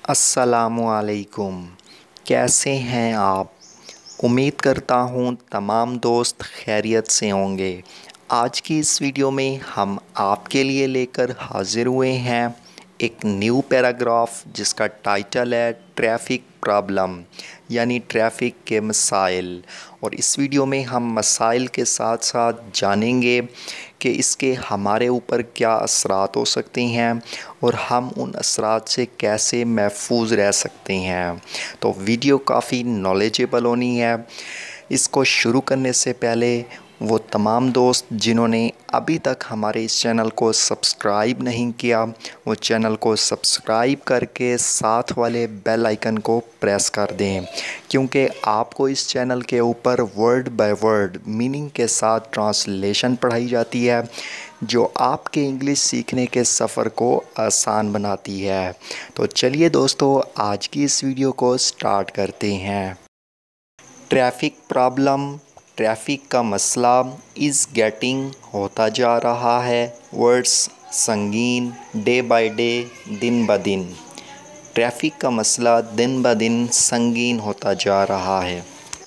अस्सलामुअलैकुम। कैसे हैं आप? उम्मीद करता हूँ तमाम दोस्त खैरियत से होंगे। आज की इस वीडियो में हम आपके लिए लेकर हाज़िर हुए हैं एक न्यू पैराग्राफ जिसका टाइटल है ट्रैफ़िक प्रॉब्लम यानी ट्रैफ़िक के मसाइल। और इस वीडियो में हम मसाइल के साथ साथ जानेंगे कि इसके हमारे ऊपर क्या असरात हो सकते हैं और हम उन असरात से कैसे महफूज रह सकते हैं। तो वीडियो काफ़ी नॉलेजेबल होनी है। इसको शुरू करने से पहले वो तमाम दोस्त जिन्होंने अभी तक हमारे इस चैनल को सब्सक्राइब नहीं किया, वो चैनल को सब्सक्राइब करके साथ वाले बेल आइकन को प्रेस कर दें, क्योंकि आपको इस चैनल के ऊपर वर्ड बाय वर्ड मीनिंग के साथ ट्रांसलेशन पढ़ाई जाती है, जो आपके इंग्लिश सीखने के सफ़र को आसान बनाती है। तो चलिए दोस्तों, आज की इस वीडियो को स्टार्ट करते हैं। ट्रैफ़िक प्रॉब्लम, ट्रैफ़िक का मसला इज़ गेटिंग होता जा रहा है वर्ड्स संगीन डे बाय डे, दिन ब दिन। ट्रैफ़िक का मसला दिन ब दिन संगीन होता जा रहा है।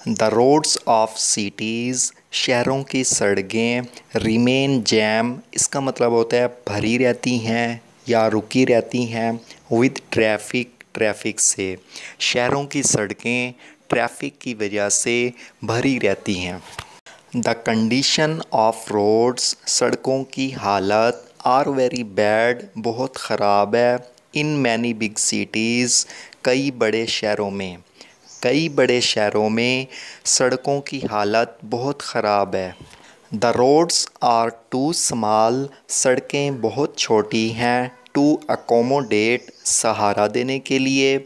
द रोड्स ऑफ सिटीज़, शहरों की सड़कें, रिमेन जैम, इसका मतलब होता है भरी रहती हैं या रुकी रहती हैं, विद ट्रैफ़िक, ट्रैफ़िक से। शहरों की सड़कें ट्रैफ़िक की वजह से भरी रहती हैं। द कंडीशन ऑफ रोड्स, सड़कों की हालत, आर वेरी बैड, बहुत ख़राब है, इन मैनी बिग सिटीज़, कई बड़े शहरों में। कई बड़े शहरों में सड़कों की हालत बहुत ख़राब है। The roads are too small, सड़कें बहुत छोटी हैं, टू अकोमोडेट, सहारा देने के लिए,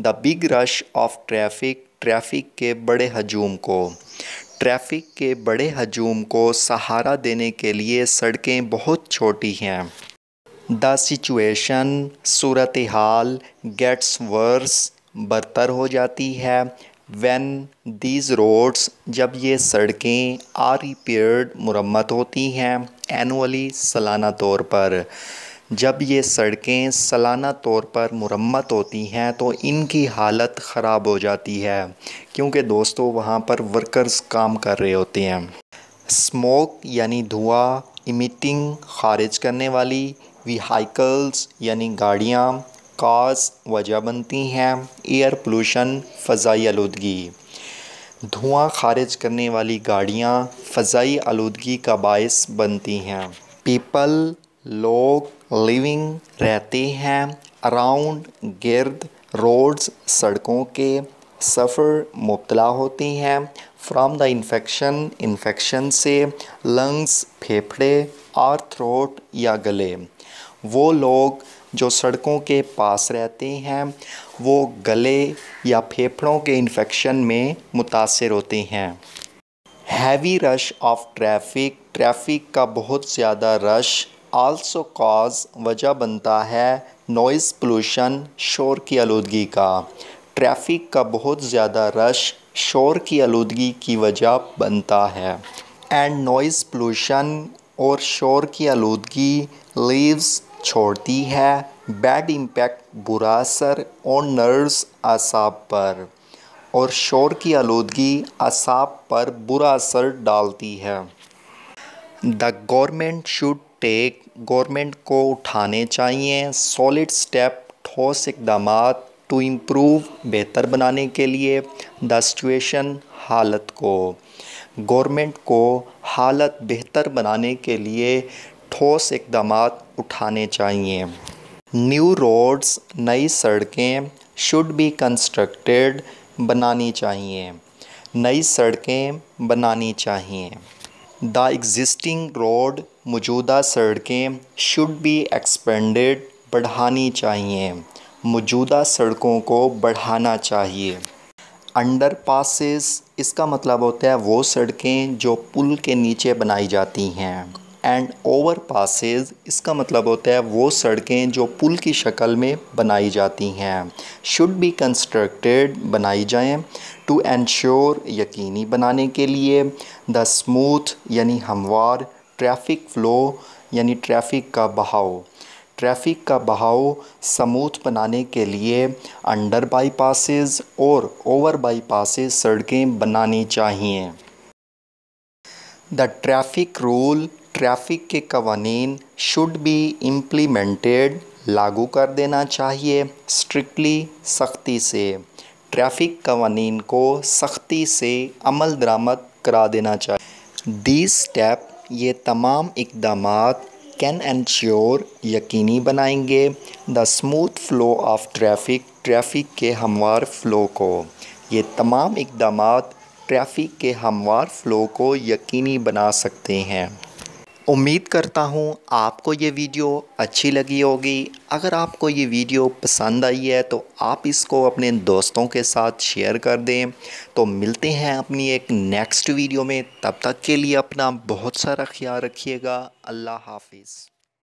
the big rush of traffic, traffic के बड़े हजूम को। ट्रैफ़िक के बड़े हजूम को सहारा देने के लिए सड़कें बहुत छोटी हैं। द सिचुएशन, सूरत हाल, गेट्स वर्स, बदतर हो जाती है, व्हेन दीज रोड्स, जब ये सड़कें आर रिपेयर्ड, मुरम्मत होती हैं, एनुअली, सालाना तौर पर। जब ये सड़कें सालाना तौर पर मुरम्मत होती हैं तो इनकी हालत ख़राब हो जाती है, क्योंकि दोस्तों वहाँ पर वर्कर्स काम कर रहे होते हैं। स्मोक यानी धुआं, इमिटिंग, खारिज करने वाली, व्हीकल्स यानी गाड़ियाँ, कार्स, वजह बनती हैं, एयर पोल्यूशन, फ़ज़ाई आलूदगी। धुआं खारिज करने वाली गाड़ियाँ फ़ज़ाई आलूदगी का बायस बनती हैं। पीपल, लोग, लिविंग, रहते हैं, अराउंड, गिर्द, रोड्स, सड़कों के, सफ़र, मुब्तला होती हैं, फ्राम द इन्फेक्शन, इन्फेक्शन से, लंग्स, फेफड़े, और थ्रोट या गले। वो लोग जो सड़कों के पास रहते हैं वो गले या फेफड़ों के इन्फेक्शन में मुतासिर होते हैं। Heavy rush of traffic, traffic का बहुत ज़्यादा रश, आल्सो कॉज, वजह बनता है, नॉइज़ पोल्यूशन, शोर की आलूदगी का। ट्रैफ़िक का बहुत ज़्यादा रश शोर की आलूदगी की वजह बनता है। एंड नॉइज़ पोल्यूशन, और शोर की आलूदगी, लीव्स, छोड़ती है, बैड इम्पैक्ट, बुरा असर, ऑन नर्व्स, आसाब पर। और शोर की आलूदगी आसाब पर बुरा असर डालती है। The government should take, government को उठाने चाहिए, सॉलिड स्टेप, ठोस इक़दामात, टू इम्प्रूव, बेहतर बनाने के लिए, द सिचुएशन, हालत को। गवर्नमेंट को हालत बेहतर बनाने के लिए ठोस इक़दामात उठाने चाहिए। न्यू रोड्स, नई सड़कें, शुड बी कंस्ट्रक्टेड, बनानी चाहिए। नई सड़कें बनानी चाहिए। द एग्जिस्टिंग रोड, मौजूदा सड़कें, शुड बी एक्सपेंडेड, बढ़ानी चाहिए। मौजूदा सड़कों को बढ़ाना चाहिए। अंडर पासेस, इसका मतलब होता है वो सड़कें जो पुल के नीचे बनाई जाती हैं। एंड ओवर पासेस, इसका मतलब होता है वो सड़कें जो पुल की शक्ल में बनाई जाती हैं। शुड बी कंस्ट्रक्टेड, बनाई जाएं, टू एंश्योर, यकीनी बनाने के लिए, द स्मूथ यानी हमवार, ट्रैफ़िक फ़्लो यानी ट्रैफ़िक का बहाव। ट्रैफ़िक का बहाव स्मूथ बनाने के लिए अंडर बाईपासेस और ओवर बाईपासेस सड़कें बनानी चाहिए। द ट्रैफ़िक रूल, ट्रैफ़िक के कवानीन शुड बी इम्प्लीमेंटेड, लागू कर देना चाहिए स्ट्रिक्टली, सख्ती से। ट्रैफ़िक कवानीन को सख्ती से अमल दरामद करा देना चाहिए। दीज स्टेप, ये तमाम इक़दामात कैन एंश्योर, यकीनी बनाएंगे the smooth flow of traffic, traffic के हमवार फ़्लो को। ये तमाम इक़दामात ट्रैफ़िक के हमवार फ़्लो को यकीनी बना सकते हैं। उम्मीद करता हूँ आपको ये वीडियो अच्छी लगी होगी। अगर आपको ये वीडियो पसंद आई है तो आप इसको अपने दोस्तों के साथ शेयर कर दें। तो मिलते हैं अपनी एक नेक्स्ट वीडियो में, तब तक के लिए अपना बहुत सारा ख्याल रखिएगा। अल्लाह हाफ़िज़।